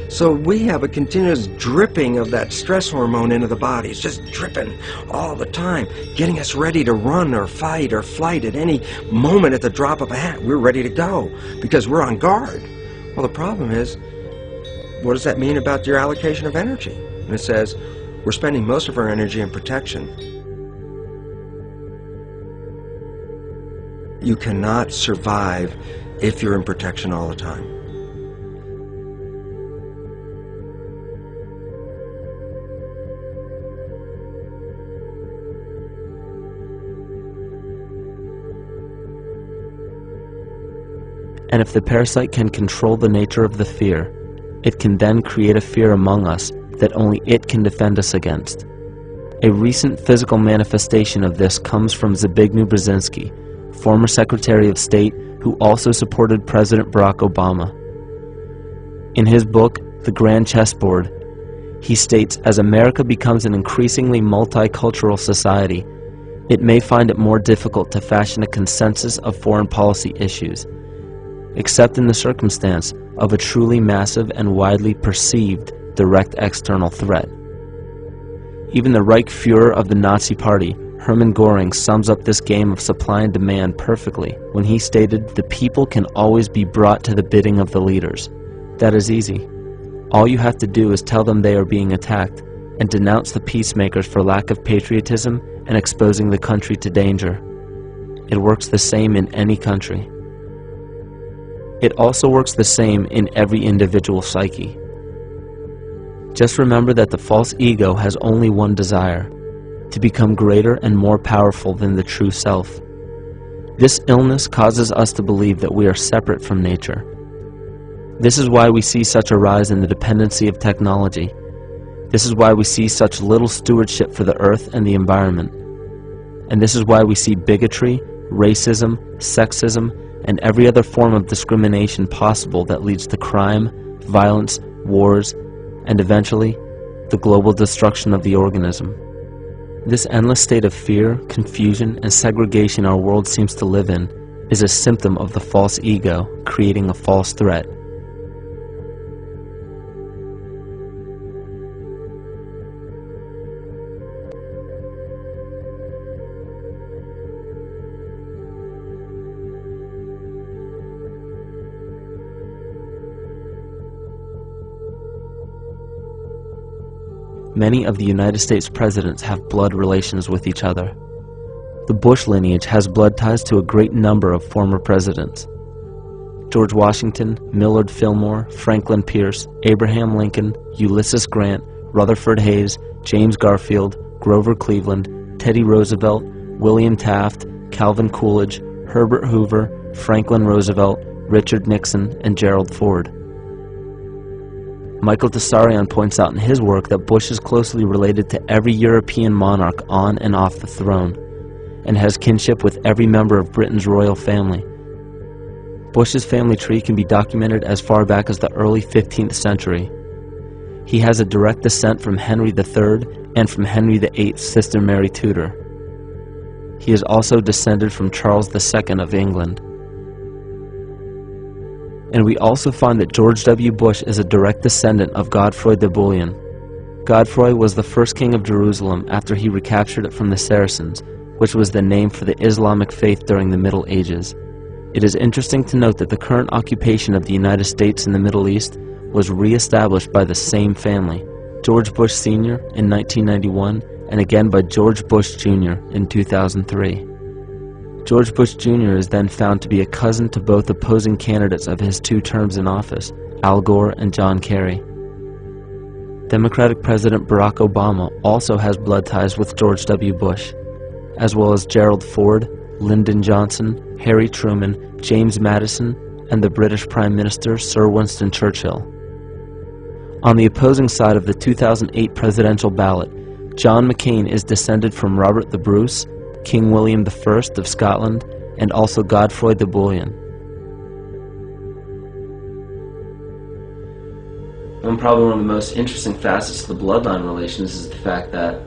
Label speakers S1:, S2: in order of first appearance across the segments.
S1: So we have a continuous dripping of that stress hormone into the body. It's just dripping all the time, getting us ready to run or fight or flight at any moment. At the drop of a hat, we're ready to go because we're on guard. Well, the problem is, what does that mean about your allocation of energy? And it says we're spending most of our energy in protection. You cannot survive if you're in protection all the time.
S2: And if the parasite can control the nature of the fear, it can then create a fear among us that only it can defend us against. A recent physical manifestation of this comes from Zbigniew Brzezinski, former Secretary of State who also supported President Barack Obama. In his book, The Grand Chessboard, he states, as America becomes an increasingly multicultural society, it may find it more difficult to fashion a consensus of foreign policy issues, except in the circumstance of a truly massive and widely perceived direct external threat. Even the Reichsfuhrer of the Nazi Party, Hermann Göring, sums up this game of supply and demand perfectly when he stated, "The people can always be brought to the bidding of the leaders. That is easy. All you have to do is tell them they are being attacked and denounce the peacemakers for lack of patriotism and exposing the country to danger." It works the same in any country. It also works the same in every individual psyche. Just remember that the false ego has only one desire: to become greater and more powerful than the true self. This illness causes us to believe that we are separate from nature. This is why we see such a rise in the dependency of technology. This is why we see such little stewardship for the earth and the environment. And this is why we see bigotry, racism, sexism, and every other form of discrimination possible that leads to crime, violence, wars, and eventually, the global destruction of the organism. This endless state of fear, confusion, and segregation our world seems to live in is a symptom of the false ego creating a false threat. Many of the United States presidents have blood relations with each other. The Bush lineage has blood ties to a great number of former presidents. George Washington, Millard Fillmore, Franklin Pierce, Abraham Lincoln, Ulysses Grant, Rutherford Hayes, James Garfield, Grover Cleveland, Teddy Roosevelt, William Taft, Calvin Coolidge, Herbert Hoover, Franklin Roosevelt, Richard Nixon, and Gerald Ford. Michael Tessarion points out in his work that Bush is closely related to every European monarch on and off the throne, and has kinship with every member of Britain's royal family. Bush's family tree can be documented as far back as the early 15th century. He has a direct descent from Henry III and from Henry VIII's sister Mary Tudor. He is also descended from Charles II of England. And we also find that George W. Bush is a direct descendant of Godfrey de Bouillon. Godfrey was the first king of Jerusalem after he recaptured it from the Saracens, which was the name for the Islamic faith during the Middle Ages. It is interesting to note that the current occupation of the United States in the Middle East was re-established by the same family, George Bush Sr. in 1991, and again by George Bush Jr. in 2003. George Bush Jr. is then found to be a cousin to both opposing candidates of his 2 terms in office, Al Gore and John Kerry. Democratic President Barack Obama also has blood ties with George W. Bush, as well as Gerald Ford, Lyndon Johnson, Harry Truman, James Madison, and the British Prime Minister Sir Winston Churchill. On the opposing side of the 2008 presidential ballot, John McCain is descended from Robert the Bruce, King William I of Scotland, and also Godfrey de Bouillon. Probably one of the most interesting facets of the bloodline relations is the fact that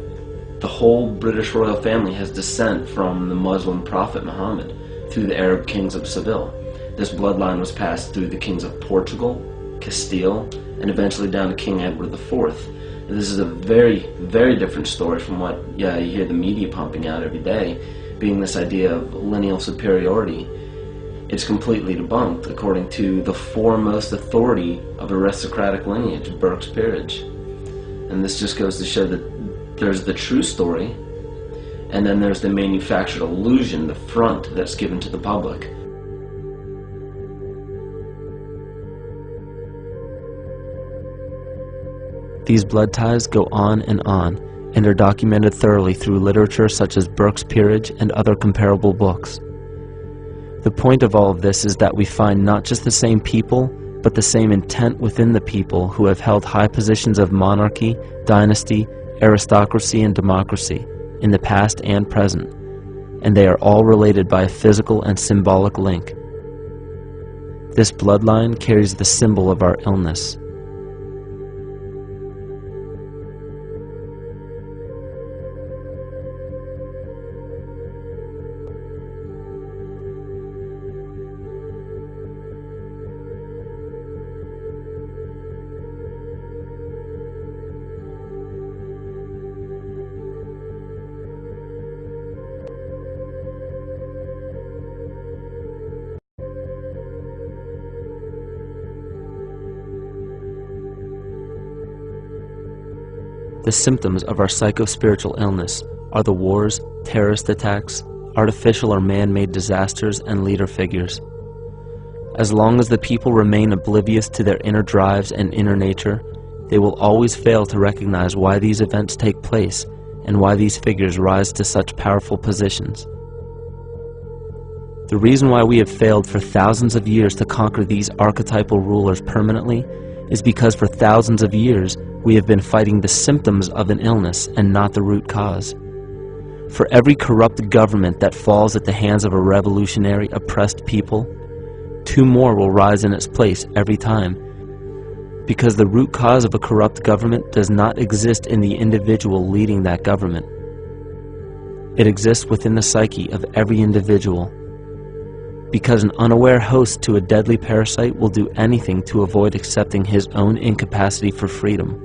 S2: the whole British royal family has descent from the Muslim prophet Muhammad through the Arab kings of Seville. This bloodline was passed through the kings of Portugal, Castile, and eventually down to King Edward IV. And this is a very, very different story from what you hear the media pumping out every day, being this idea of lineal superiority. It's completely debunked according to the foremost authority of aristocratic lineage, Burke's peerage. And this just goes to show that there's the true story, and then there's the manufactured illusion, the front that's given to the public. These blood ties go on and are documented thoroughly through literature such as Burke's Peerage and other comparable books. The point of all of this is that we find not just the same people, but the same intent within the people who have held high positions of monarchy, dynasty, aristocracy, and democracy in the past and present, and they are all related by a physical and symbolic link. This bloodline carries the symbol of our illness. The symptoms of our psycho-spiritual illness are the wars, terrorist attacks, artificial or man-made disasters, and leader figures. As long as the people remain oblivious to their inner drives and inner nature, they will always fail to recognize why these events take place and why these figures rise to such powerful positions. The reason why we have failed for thousands of years to conquer these archetypal rulers permanently is because for thousands of years we have been fighting the symptoms of an illness and not the root cause. For every corrupt government that falls at the hands of a revolutionary, oppressed people, two more will rise in its place every time, because the root cause of a corrupt government does not exist in the individual leading that government. It exists within the psyche of every individual, because an unaware host to a deadly parasite will do anything to avoid accepting his own incapacity for freedom.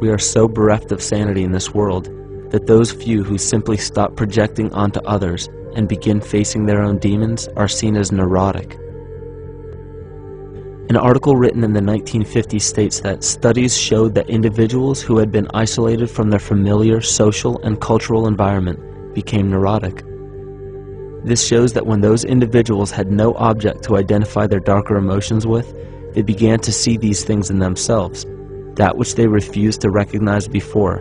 S2: We are so bereft of sanity in this world that those few who simply stop projecting onto others and begin facing their own demons are seen as neurotic. An article written in the 1950s states that studies showed that individuals who had been isolated from their familiar social and cultural environment became neurotic. This shows that when those individuals had no object to identify their darker emotions with, they began to see these things in themselves, that which they refused to recognize before,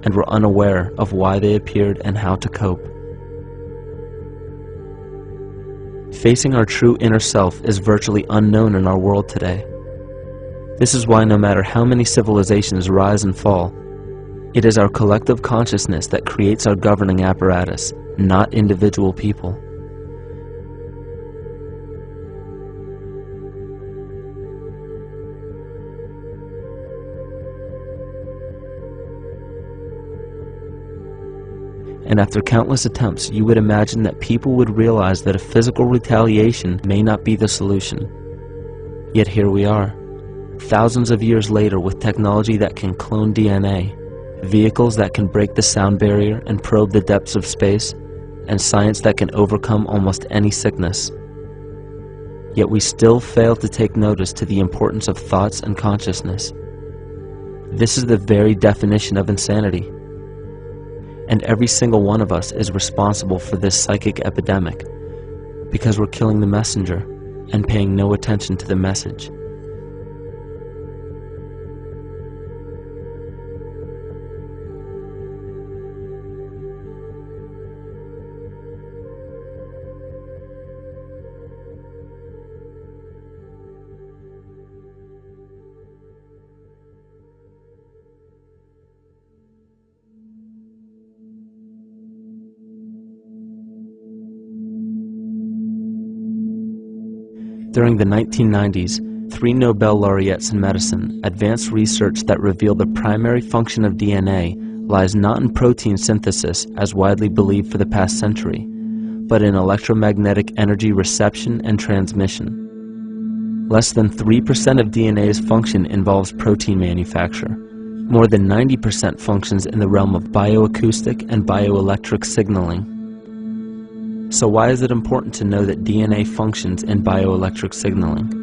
S2: and were unaware of why they appeared and how to cope. Facing our true inner self is virtually unknown in our world today. This is why no matter how many civilizations rise and fall, it is our collective consciousness that creates our governing apparatus, not individual people. And after countless attempts, you would imagine that people would realize that a physical retaliation may not be the solution. Yet here we are, thousands of years later, with technology that can clone DNA, vehicles that can break the sound barrier and probe the depths of space, and science that can overcome almost any sickness. Yet we still fail to take notice to the importance of thoughts and consciousness. This is the very definition of insanity. And every single one of us is responsible for this psychic epidemic, because we're killing the messenger and paying no attention to the message. During the 1990s, 3 Nobel laureates in medicine, advanced research that revealed the primary function of DNA lies not in protein synthesis as widely believed for the past century, but in electromagnetic energy reception and transmission. Less than 3% of DNA's function involves protein manufacture. More than 90% functions in the realm of bioacoustic and bioelectric signaling. So why is it important to know that DNA functions in bioelectric signaling?